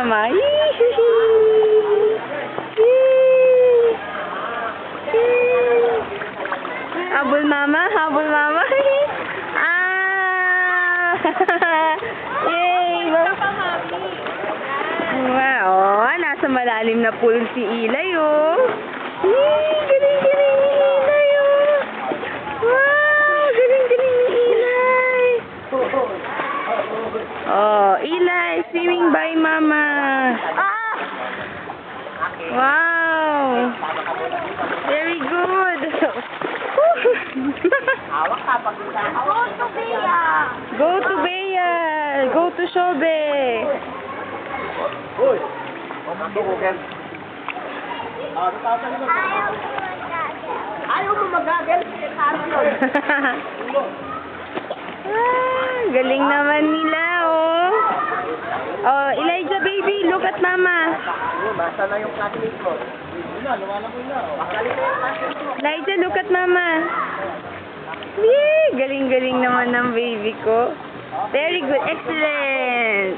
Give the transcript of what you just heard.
mama. Habol mama, habol mama. Ah! Yay! Wow, nasa malalim na pool si Ilay, oh. Yay! Galing-galing ni Ilay, oh. Wow! Galing-galing ni Ilay. Oh, Ilay, swimming by mama. Wow! Very good. Go to Bea. Go to Shobe. Ayaw mo magagal. Galing naman nila, oh. Oh, Elijah baby, look at mama. Basta na yung classmate mo. Elijah, look at mama. Yay! Galing-galing naman ng baby ko. Very good. Excellent.